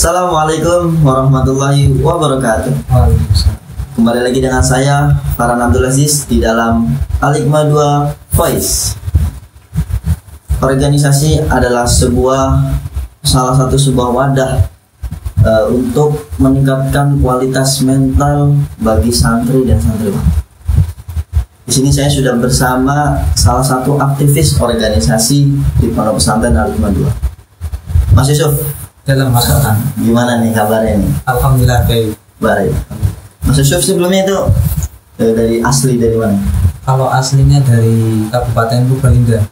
Assalamualaikum warahmatullahi wabarakatuh. Kembali lagi dengan saya Farhan Abdul Aziz di dalam Al-Hikmah 2 Voice. Organisasi adalah salah satu sebuah wadah untuk meningkatkan kualitas mental bagi santri dan santriwan. Di sini saya sudah bersama salah satu aktivis organisasi di Pondok Pesantren Al-Hikmah 2. Mas Yusuf, dalam masakan. Gimana nih kabarnya nih? Alhamdulillah baik. Mas Yusuf sebelumnya itu dari mana? Kalau aslinya dari Kabupaten Purbalingga.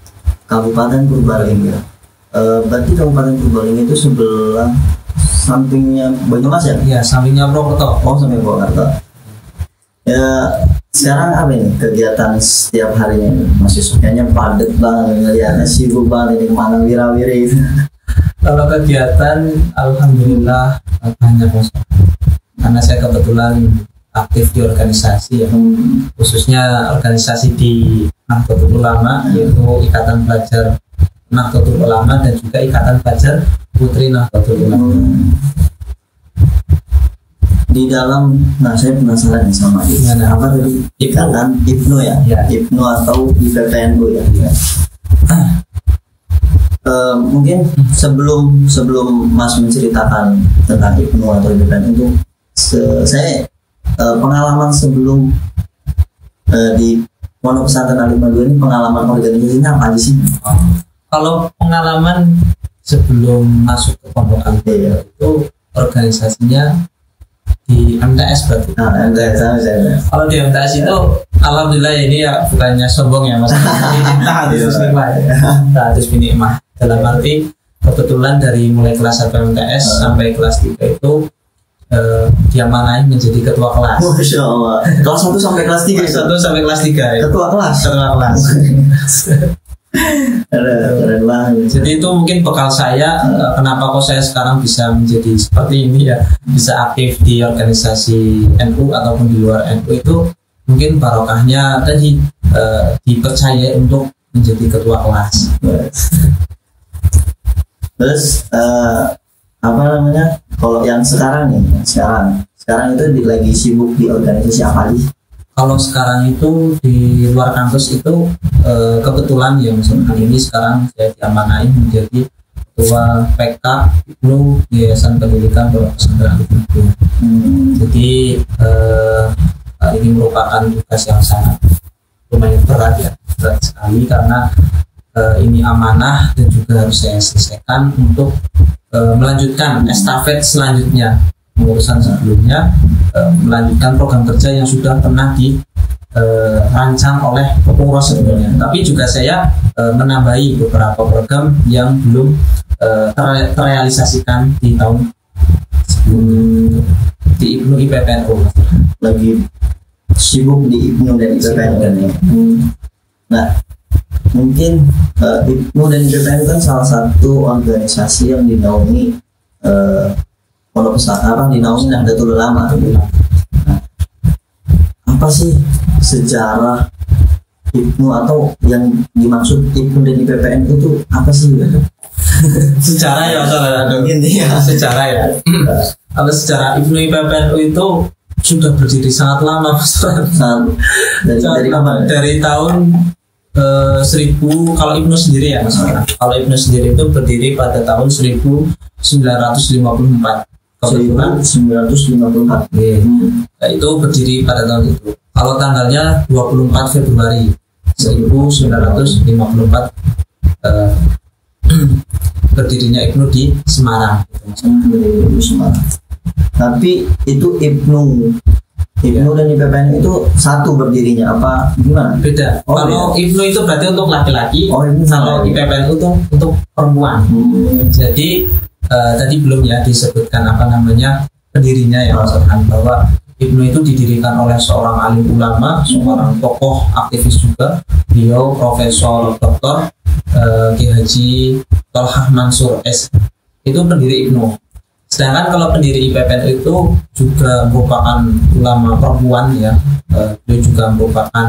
Kabupaten Purbalingga. Berarti Kabupaten Purbalingga itu sebelah sampingnya Banyumas ya? Iya, sampingnya Purwokerto. Oh, samping Purwokerto. Ya, sekarang apa nih kegiatan setiap harinya Mas Yusuf? Kayaknya padat banget ngeliatnya, sibuk banget ini, kemana wira-wiri itu. Kalau kegiatan, alhamdulillah banyak Mas. Karena saya kebetulan aktif di organisasi ya, khususnya organisasi di Nahdlatul Ulama, yaitu Ikatan Pelajar Nahdlatul Ulama dan juga Ikatan Pelajar Putri Nahdlatul Ulama. Di dalam, saya penasaran nih sama apa tadi? Ikatan IPNU ya? IPNU atau IPPNU ya? Mungkin sebelum Mas menceritakan tentang IPNU atau IPPNU itu, saya pengalaman sebelum di Pondok Pesantren Al-Hikmah 2 ini, pengalaman organisasinya apa aja sih? Kalau pengalaman sebelum masuk ke Pondok Al-Hikmah itu organisasinya di MTS berarti. MTS. Kalau di MTS itu alhamdulillah ini ya bukannya sombong ya Mas. Hadis binikmah. Dalam arti kebetulan dari mulai kelas 1 MTS sampai kelas 3 itu diamanahi menjadi ketua kelas. Masya Allah. Kelas 1 sampai kelas 3. Kelas 1 sampai kelas 3 ya. Ketua kelas. Keren banget. Jadi itu mungkin bekal saya kenapa kok saya sekarang bisa menjadi seperti ini ya, bisa aktif di organisasi NU ataupun di luar NU, itu mungkin barokahnya tadi dipercaya untuk menjadi ketua kelas. Terus apa namanya, kalau yang sekarang nih, sekarang itu lagi sibuk di organisasi apa sih? Kalau sekarang itu di luar kampus itu kebetulan ya misalkan ini sekarang saya diamanahi menjadi ketua PK IPNU Yayasan Pendidikan Pondok Pesantren Al-Hikmah 2. Jadi ini merupakan tugas yang sangat lumayan berat sekali karena ini amanah dan juga harus saya selesaikan untuk melanjutkan estafet selanjutnya, pengurusan sebelumnya, melanjutkan program kerja yang sudah pernah dirancang oleh pengurus sebelumnya. Tapi juga saya menambahi beberapa program yang belum terrealisasikan di tahun sebelumnya di IPNU IPPNU. Lagi sibuk di IPNU dan IPPNU. Nah, mungkin IPNU dan IPPNU kan salah satu organisasi yang dinaungi Pondok Pesantren, dinaungi Nahdlatul Ulama. Nah, apa sih sejarah IPNU atau yang dimaksud IPNU dan IPPNU itu apa sih? Sejarah ya, sejarah ya. Kalau sejarah IPNU IPPNU itu sudah berdiri sangat lama, dari tahun 1000. Kalau IPNU sendiri ya, kalau IPNU sendiri itu berdiri pada tahun 1954. 1954. Itu berdiri pada tahun itu. Kalau tanggalnya 24 Februari 1954 berdirinya IPNU di Semarang. Tapi itu IPNU dan IPPNU itu satu berdirinya apa gimana? Beda. Kalau IPNU itu berarti untuk laki-laki, kalau IPPNU itu untuk perempuan. Jadi tadi belum ya disebutkan apa namanya pendirinya ya, misalkan bahwa IPNU itu didirikan oleh seorang alim ulama, seorang tokoh aktivis juga, beliau Profesor Dr. Ki Haji Tolhah Mansur S. Itu pendiri IPNU. Sedangkan kalau pendiri IPPNU itu juga merupakan ulama perempuan ya, beliau juga merupakan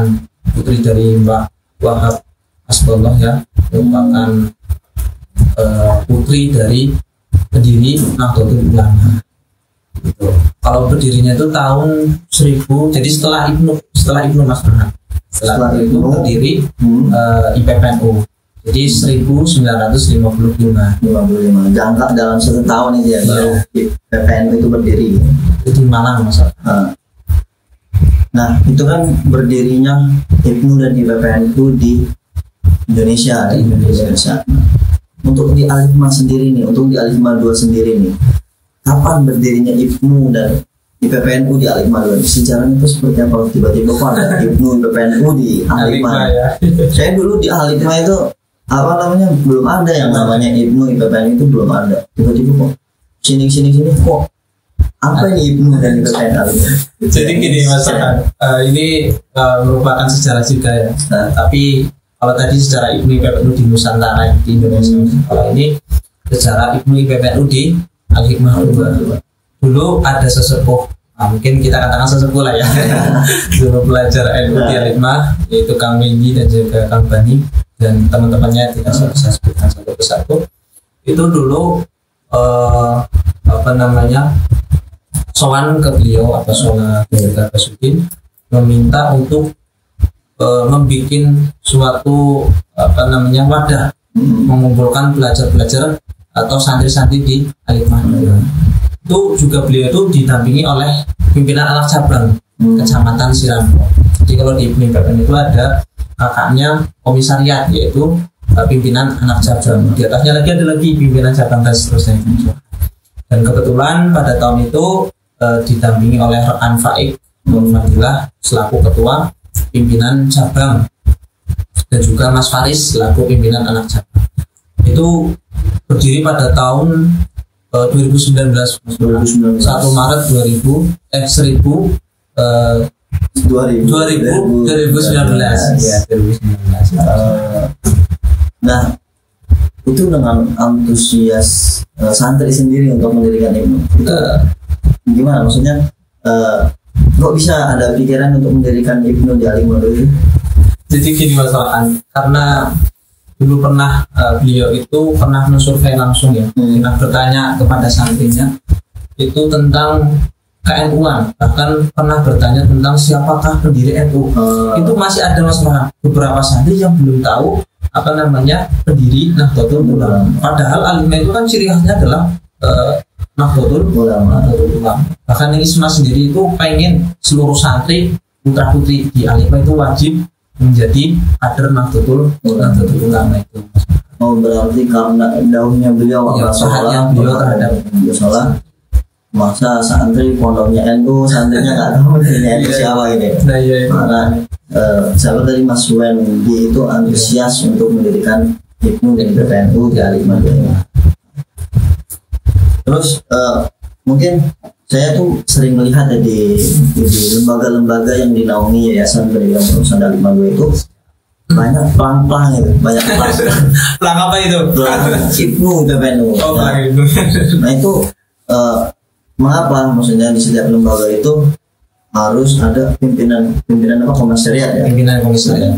putri dari Mbak Wahab Asbollah ya, merupakan putri dari pendiri Nahdlatul Ulama. Gitu. Kalau berdirinya itu tahun 1000, jadi setelah Ibnu Mas Farhan. Setelah itu berdiri IPPNU. Jadi 1955. Jangka dalam 1 tahun itu ya, baru IPPNU itu berdiri. Itu di Malang Mas Farhan. Nah, itu kan berdirinya IPNU dan IPPNU di Indonesia. Untuk di Al-Hikmah sendiri nih, untuk di Al-Hikmah 2 sendiri nih, kapan berdirinya IPNU dan IPPNU di Al-Hikmah 2? Sejarahnya itu seperti apa? Tiba-tiba kok ada IPNU, IPPNU di Al-Hikmah ya? Saya dulu di Al-Hikmah itu belum ada yang namanya IPNU, IPPNU itu belum ada. Tiba-tiba kok sini kok apa ini IPNU dan IPPNU? Jadi gini Mas Farhan, ini merupakan sejarah juga ya. Tapi kalau tadi sejarah IPNU IPPNU di Nusantara di Indonesia, kalau ini sejarah IPNU IPPNU di Al-Hikmah 2. Dulu ada sesepuh, mungkin kita katakan sesepuh lah ya, dulu pelajar NU di Al-Hikmah, yaitu Kang Mengi dan juga Kang Bani dan teman-temannya, tidak saya sebutkan satu persatu. Itu dulu sowan ke beliau atau sowan ke Basuki meminta untuk membuat suatu wadah mengumpulkan pelajar-pelajar atau santri-santri di Al-Hikmah. Itu juga beliau itu didampingi oleh pimpinan anak cabang Kecamatan Sirampo. Jadi kalau di IPPN itu ada kakaknya komisariat, yaitu pimpinan anak cabang. Di atasnya ada lagi pimpinan cabang dan seterusnya. Dan kebetulan pada tahun itu didampingi oleh rekan Faik Fadilah selaku ketua pimpinan cabang dan juga Mas Faris selaku pimpinan anak cabang. Itu berdiri pada tahun 2019 1 Maret 2019 ya, 2019. Nah, itu dengan antusias santri sendiri untuk mendirikan IPNU. Gimana maksudnya? Kok bisa ada pikiran untuk mendirikan IPNU di Al-Hikmah dulu? Jadi gini Mas Farhan, karena dulu pernah beliau itu pernah mensurvei langsung ya, pernah bertanya kepada santrinya itu tentang KNU-an, bahkan pernah bertanya tentang siapakah pendiri NU. Itu masih ada Mas Farhan, beberapa santri yang belum tahu pendiri Nahdlatul Ulama. Padahal Al-Hikmah itu kan ciri khasnya adalah Nahdlatul Ulama. Bahkan ini Mas sendiri itu pengen seluruh santri putra putri di Al-Hikmah itu wajib menjadi kader Nahdlatul Ulama itu. Oh, berarti karena daunnya beliau perhatian beliau terhadap sholat, masa santri pondoknya NU, santrinya nggak tahu ini NU siapa ini. Karena sahabat dari Mas Wendy itu antusias untuk mendirikan IPNU dan IPPNU di Al-Hikmah. Terus mungkin saya tuh sering melihat ya di lembaga-lembaga yang dinaungi Yayasan Pendidikan Perusahaan Al-Hikmah itu banyak pelang-pelang itu, banyak pelang apa itu? IPNU, IPPNU. Nah itu mengapa maksudnya di setiap lembaga itu harus ada pimpinan apa komisariat ya? Pimpinan komisariat.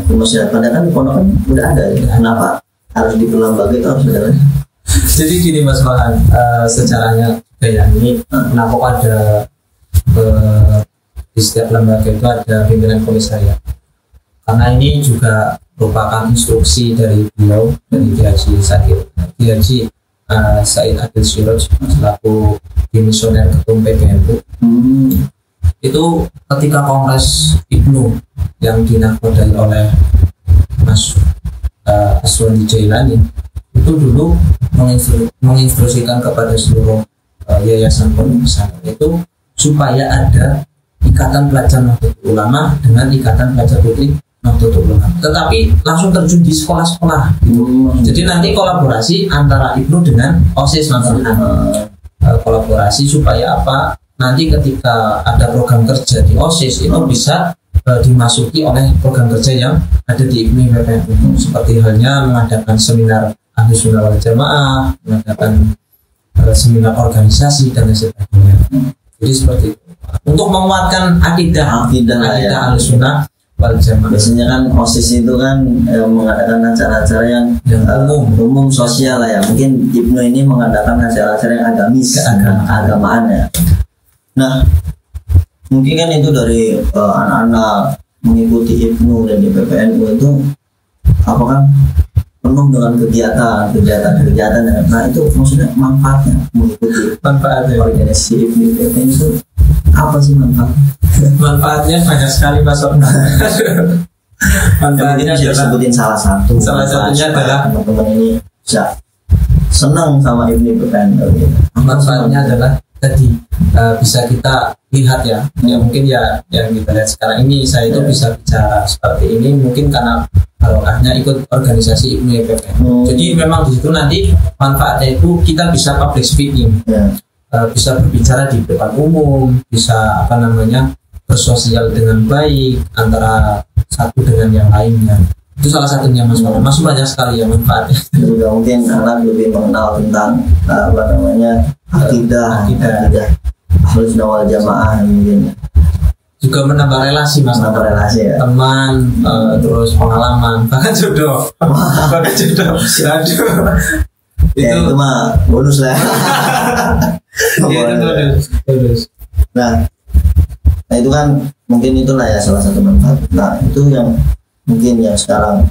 Padahal kan di pondok kan udah ada ya. Kenapa harus di lembaga itu harus ada? Jadi gini Mas Farhan, sejarahnya kayak ini, kenapa ada di setiap lembaga itu ada pimpinan komisariat? Karena ini juga merupakan instruksi dari beliau, dari Haji Said Adil Siroj selaku dimisioner ketum PBNU. Itu ketika kongres IPNU yang dinahkodai oleh Mas Aswandi Jailani, itu dulu menginstruksikan kepada seluruh yayasan pondok itu supaya ada ikatan pelajar Nahdlatul Ulama dengan ikatan pelajar putri Nahdlatul Ulama, tetapi langsung terjun di sekolah-sekolah gitu. Jadi nanti kolaborasi antara IPNU dengan OSIS langsung kolaborasi supaya apa? Nanti ketika ada program kerja di OSIS itu bisa dimasuki oleh program kerja yang ada di IPNU IPPNU, seperti halnya mengadakan seminar Ahli Sunnah wal Jamaah, mengadakan seminar organisasi dan sebagainya. Jadi seperti itu. Untuk menguatkan akidah Ahli Sunnah wal jamaah. Biasanya kan OSIS itu kan mengadakan acara-acara yang umum sosial lah ya. Mungkin IPNU ini mengadakan acara-acara yang agamis, keagamaan ya. Nah, mungkin kan itu dari anak-anak mengikuti IPNU dan di PPNU itu apa kan penuh dengan kegiatan ya. Nah itu maksudnya manfaatnya mengikuti organisasi IPNU PPNU itu apa sih manfaatnya banyak sekali Mas. Manfaatnya bisa disebutin salah satunya adalah teman-teman ini bisa senang sama IPNU PPNU gitu. Manfaatnya adalah tadi bisa kita lihat ya mungkin ya yang kita lihat sekarang ini saya itu bisa bicara seperti ini mungkin karena barokahnya ikut organisasi IPNU PPNU. Jadi memang di situ nanti manfaatnya itu kita bisa public speaking, bisa berbicara di depan umum, bisa bersosial dengan baik antara satu dengan yang lainnya. Itu salah satunya Mas. Masih banyak sekali ya manfaatnya. Juga mungkin anak lebih mengenal tentang akidah Ahlus Sunnah wal Jamaah mungkin. Juga menambah relasi Mas. Ya. Teman, terus pengalaman, bahkan jodoh. Aduh. Itu mah bonus lah. Iya itu bonus. Nah itu kan mungkin itulah ya salah satu manfaat. Nah itu yang mungkin yang sekarang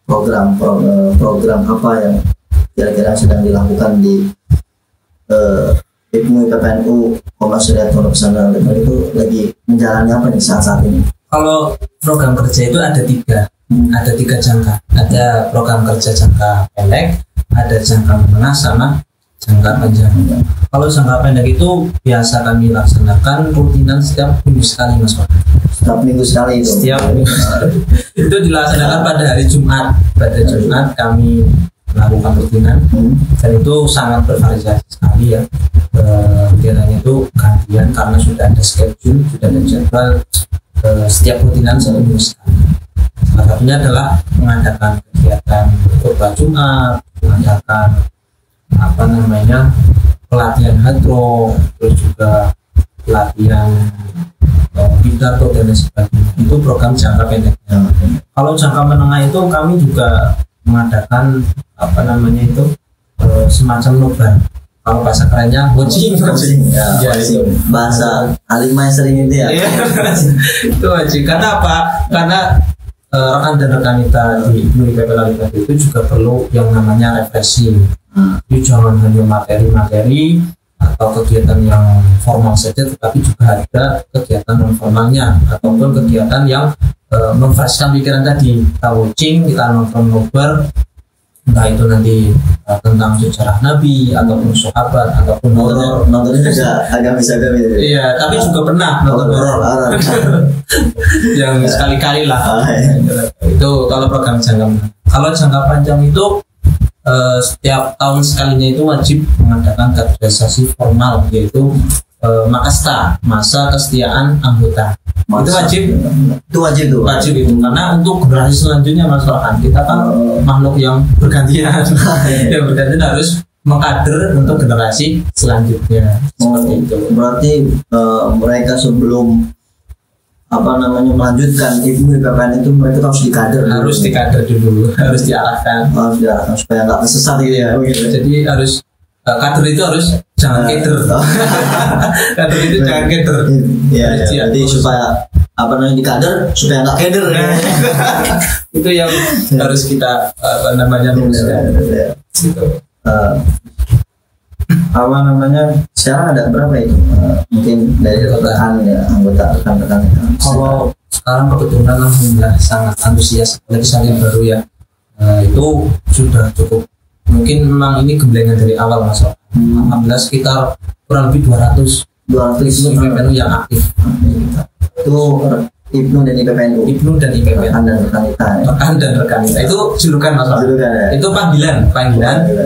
program apa yang kira-kira sedang dilakukan di IPNU PPNU Komisariat Pondok Pesantren itu lagi menjalani apa nih saat ini? Kalau program kerja itu ada tiga jangka. Ada program kerja jangka pendek, ada jangka menengah sama jangka panjang. Kalau jangka pendek itu biasa kami laksanakan rutinan setiap minggu sekali Mas. Setiap minggu sekali itu. Setiap minggu. Itu dilaksanakan pada hari Jumat. Pada Jumat kami melakukan rutinan dan itu sangat bervariasi sekali ya. Kegiatannya itu gantian karena sudah ada schedule, sudah ada jadwal setiap rutinan satu minggu sekali. Salah satunya adalah mengadakan kegiatan khutbah Jumat, mengadakan pelatihan hadroh, terus juga pelatihan pidato dan sebagainya. Itu program jangka pendeknya. Kalau jangka menengah itu kami juga mengadakan semacam nobar. Kalau bahasa kerennya coaching. Ya, bahasa alimah sering itu ya. Itu coaching. Karena apa? Karena rekan dan rekan kita di IPNU PPNU itu juga perlu yang namanya refreshing. Jadi jangan hanya materi-materi atau kegiatan yang formal saja, tetapi juga ada kegiatan non formalnya ataupun kegiatan yang memfreshkan pikiran tadi. Kita coaching, kita nonton nobar, entah itu nanti tentang sejarah Nabi ataupun sahabat ataupun horor. Nontonnya juga agamis-agamis gitu. Iya, tapi juga pernah nonton horor. Yang sekali-kali lah. Itu kalau program jangka menengah. Kalau jangka panjang itu setiap tahun sekalinya itu wajib mengadakan kaderisasi formal, yaitu Makasta, masa kesetiaan anggota. Itu wajib itu karena untuk generasi selanjutnya Mas Farhan, kita kan makhluk yang bergantian. Yang bergantian harus mengkader untuk generasi selanjutnya. Seperti itu. Berarti mereka sebelum melanjutkan IPNU PPNU itu mereka harus dikader dulu, harus diarahkan supaya nggak tersesat gitu ya. Jadi harus kader itu harus jangan keder. Kader itu jangan keder. Iya. Jadi supaya dikader supaya nggak keder. Itu yang harus kita luruskan. Gitu. Sekarang ada berapa itu mungkin dari rekan-rekan kalau sekarang kebetulan alhamdulillah sangat antusias, apalagi saya yang baru ya, itu sudah cukup. Mungkin memang ini gemblengan dari awal Mas. Alhamdulillah sekitar kurang lebih 200 IPNU yang aktif. Itu IPNU dan IPPNU. Rekan dan rekan kita. Itu julukan Mas. Itu panggilan.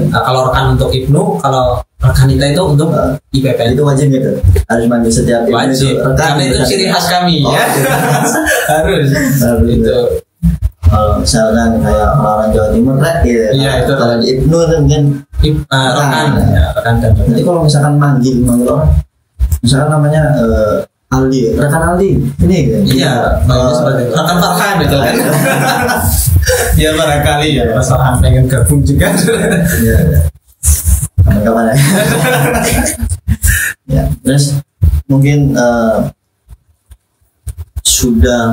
Nah, kalau rekan untuk IPNU, kalau rekan kita itu untuk IPPNU. Itu wajib gitu. Harus manggil setiap IPNU. Wajib. Karena itu ciri khas kami ya. Harus. Itu. Kalau misalkan kayak orang Jawa Timur gitu. Iya, itu kalau di IPNU itu mungkin rekan dan. Jadi kalau misalkan manggil orang, misalkan namanya Aldi, rekan Aldi ini kan? Iya, seperti itu. Rekan Farhan itu kan. Ya barangkali ya Mas Farhan pengen gabung juga. Iya. Kapan-kapan ya. Ya, terus mungkin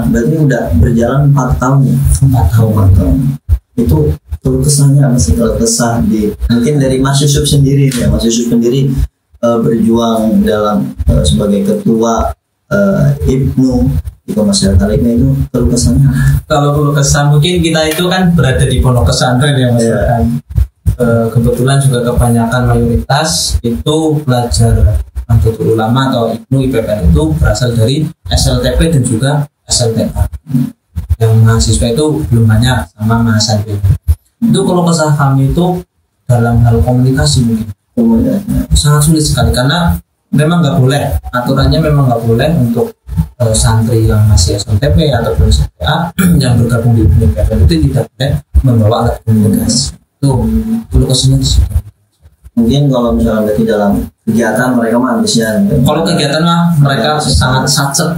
berarti udah berjalan 4 tahun ya. 4 tahun. Itu keluh kesahnya apa sih, kalau kesah mungkin dari Mas Yusuf sendiri ya. Mas Yusuf sendiri berjuang dalam sebagai ketua Ibnu di Masyarakat Taliknya, itu keluh kesahnya. Kalau keluh kesah mungkin kita itu kan berada di pondok pesantren ya Mas. Yeah. Kebetulan juga kebanyakan mayoritas itu pelajar Nahdlatul Ulama atau Ibnu IPPN itu berasal dari SLTP dan juga SLTA. Yang mahasiswa itu belum banyak sama mahasiswa. Itu kalau kesah kami itu dalam hal komunikasi mungkin sangat sulit sekali, karena memang nggak boleh, aturannya memang nggak boleh untuk santri yang masih SLTP ataupun SLTA yang bergabung di Ibnu IPPN itu tidak boleh membawa alat komunikasi. Itu dulu kesini di situ. Mungkin kalau misalnya berarti dalam kegiatan mereka mah ambisian. Kalau kegiatan mah mereka sangat satset,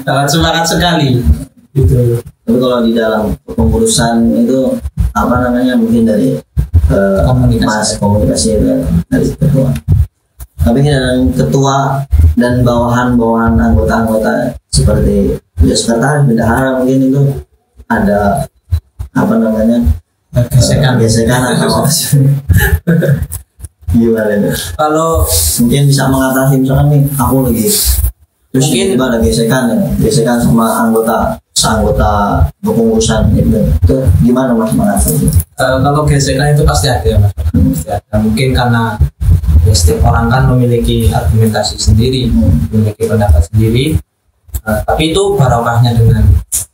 sangat semangat sekali. Gitu. Tapi kalau di dalam pengurusan itu apa namanya, mungkin dari komunikasi itu dari ketua. Tapi dengan ketua dan bawahan anggota-anggota seperti sekretaris, bendahara, mungkin itu ada apa namanya, gesekan atau gimana itu? Kalau mungkin bisa mengatasi, misalkan nih aku lagi terus mungkin tiba ada gesekan sama anggota kepengurusan itu gimana Mas mengatasi? Kalau gesekan itu pasti ada ya Mas. Pasti ada. Mungkin karena ya, setiap orang kan memiliki argumentasi sendiri, memiliki pendapat sendiri. Tapi itu barokahnya dengan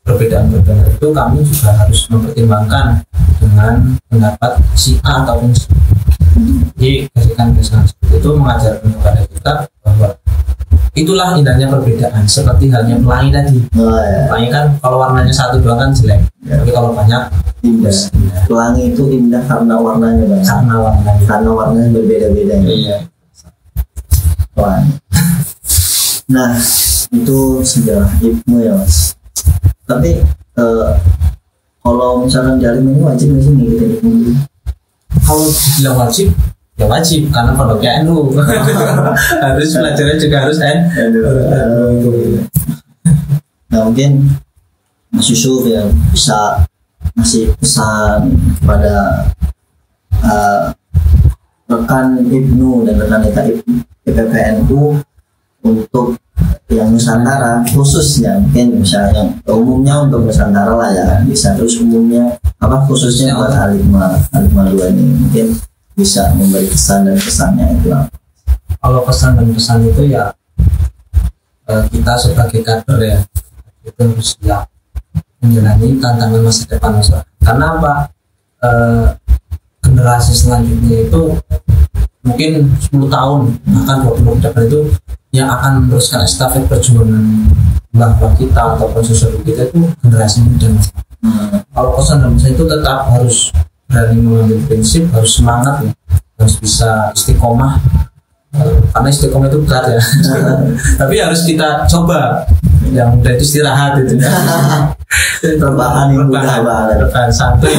perbedaan itu kami juga harus mempertimbangkan dengan pendapat si A ataupun si B. Jadi gesekan seperti itu mengajarkan kepada kita bahwa itulah indahnya perbedaan, seperti halnya pelangi tadi. Pelangi kan kalau warnanya satu doang kan jelek, tapi kalau banyak indah. Pelangi itu indah karena warnanya banyak. Karena warnanya berbeda-beda. Iya. Pelangi. Nah, itu sejarah Ibnu ya Mas. Tapi kalau misalkan jalim ini wajib nggak sih ngikutin Ibnu? Kalau dibilang wajib, ya wajib karena pondoknya NU. Harus belajarnya juga harus NU. Nah mungkin Mas Yusuf ya bisa ngasih pesan kepada rekan Ibnu dan rekan IPPNU untuk yang Nusantara khususnya, mungkin misalnya yang umumnya untuk Nusantara lah ya, bisa terus umumnya apa khususnya buat Alimah 2 ini mungkin bisa memberi kesan dan pesannya itu apa? Kalau pesan dan pesan itu ya kita sebagai kader ya itu harus siap menjalani tantangan masa depan masyarakat. Karena apa? Generasi selanjutnya itu mungkin 10 tahun bahkan 20 tahun depan itu yang akan meneruskan estafet perjuangan bahwa kita ataupun sesuatu kita itu generasi muda. Kalau pesan dan pesan itu tetap harus berani mengambil prinsip, harus semangat ya, harus bisa istiqomah, karena istiqomah itu berat ya. Tapi harus kita coba, yang muda itu istirahat itu ya. Terbahan santai.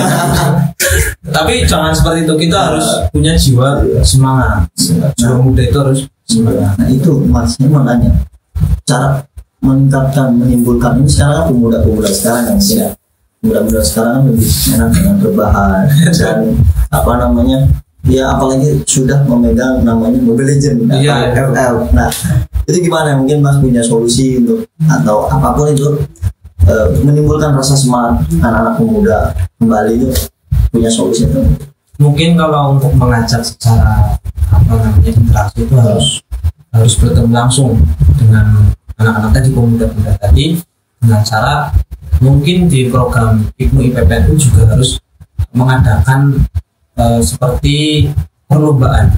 Tapi jangan seperti itu, kita harus punya jiwa semangat. Jiwa muda itu harus semangat. Nah itu Mas, saya mau nanya cara meningkatkan, menimbulkan ini sekarang kan pemuda-pemuda sekarang yang tidak muda-muda sekarang kan lebih enak dengan berbahan dan apa namanya ya, apalagi sudah memegang namanya Mobile Legends atau FL. Nah itu gimana, mungkin Mas punya solusi untuk atau apapun itu menimbulkan rasa semangat anak-anak pemuda kembali, itu punya solusi itu? Mungkin kalau untuk mengajak secara apa namanya interaksi itu harus bertemu langsung dengan anak-anak tadi, pemuda-pemuda tadi, dengan cara mungkin di program Ibnu IPPN itu juga harus mengadakan seperti perlombaan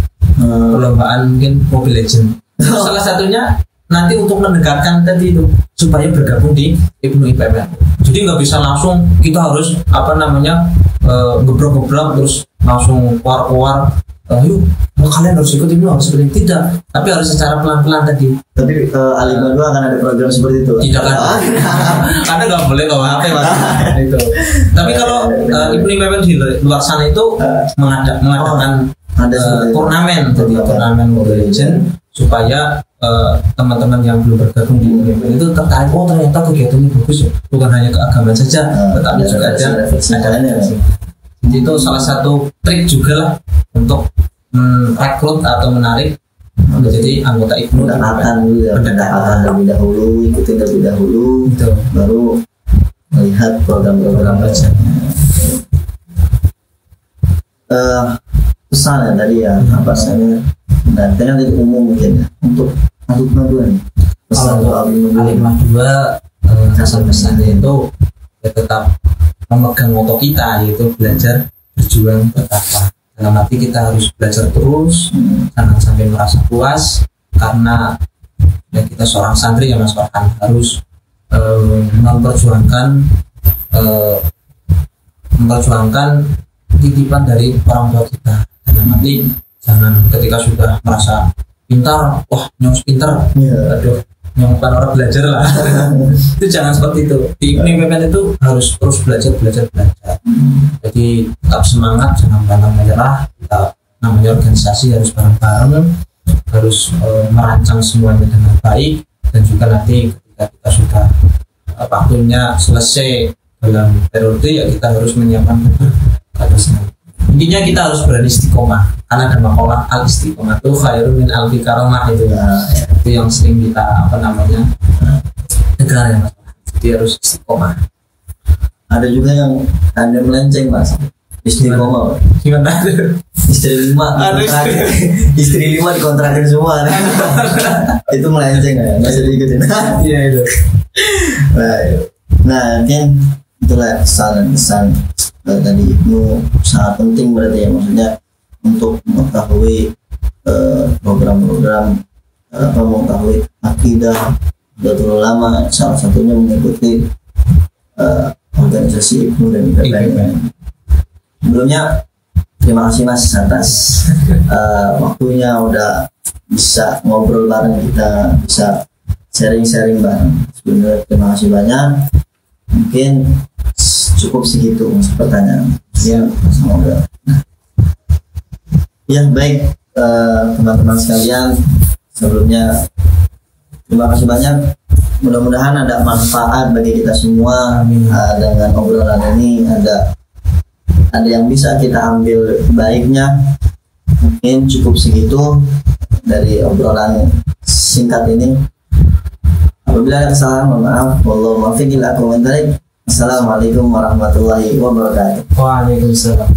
mungkin Mobile Legends. Salah satunya nanti untuk mendekatkan tadi itu supaya bergabung di Ibnu IPPN. Jadi nggak bisa langsung kita harus apa namanya gebrok-gebrok terus langsung keluar yuk kalian harus ikut ini, harus ikut ini. Tidak, tapi harus secara pelan-pelan tadi. Tapi Alim 22 akan ada program seperti itu. Tidak kan? Karena nggak boleh bawa HP mas. Itu. Tapi kalau Ibnu memang di luar sana itu mengadakan turnamen, jadi turnamen Mobile Legends supaya teman-teman yang belum bergabung di Ibnu itu tertarik. Oh ternyata kegiatannya bagus ya, bukan hanya keagamaan saja, tetapi juga ada refleksi. Jadi itu salah satu trik juga lah untuk rekrut atau menarik menjadi anggota Ibnu. Pendekatan terlebih dahulu, ikutin terlebih dahulu, gitu. Baru melihat program-program belajarnya. Pesan ya tadi ya, apa saya dan dengan itu umum mungkin ya untuk Alim 22 nih. Pesan untuk Alim 22 pesan-pesannya itu ya tetap memegang moto kita, yaitu belajar, berjuang, bertakwa. Dalam arti kita harus belajar terus, jangan sampai merasa puas, karena ya kita seorang santri ya Mas Farhan harus memperjuangkan titipan dari orang tua kita. Dalam arti jangan ketika sudah merasa pintar, wah nyong pintar, aduh nyong bukan orang belajar lah. Itu jangan seperti itu. Di IPPN itu harus terus belajar. Jadi tetap semangat, jangan pantang menyerah. Kita namanya organisasi harus bareng-bareng, harus merancang semuanya dengan baik, dan juga nanti ketika kita sudah waktunya selesai dalam periode ya kita harus menyiapkan keberkatan. Intinya kita harus berani istiqomah, karena ada makalah al istiqomah itu khairun min alfi karamah itu ya. Itu yang sering kita dengar ya Mas. Jadi harus istiqomah. Ada juga yang ada melenceng Mas, istiqomah. Gimana? Istri 5 dikontrakin semua. Itu melenceng ya, nggak usah diikutin. Iya itu. Nah mungkin itulah pesan tadi Ibnu sangat penting berarti ya, maksudnya untuk mengetahui program-program mengetahui akidah Nahdlatul Ulama, salah satunya mengikuti organisasi Ibnu dan IPPN. Sebelumnya terima kasih Mas atas waktunya, udah bisa ngobrol bareng kita, bisa sharing bareng. Sebenarnya terima kasih banyak. Mungkin cukup segitu Mas pertanyaan. Ya, semoga. Ya baik teman-teman sekalian, sebelumnya terima kasih banyak. Mudah-mudahan ada manfaat bagi kita semua. Dengan obrolan ini ada yang bisa kita ambil baiknya. Mungkin cukup segitu dari obrolan singkat ini. Apabila ada kesalahan mohon maaf. Wallahu muwaffiq ila aqwamit thoriq. Assalamualaikum warahmatullahi wabarakatuh. Waalaikumsalam.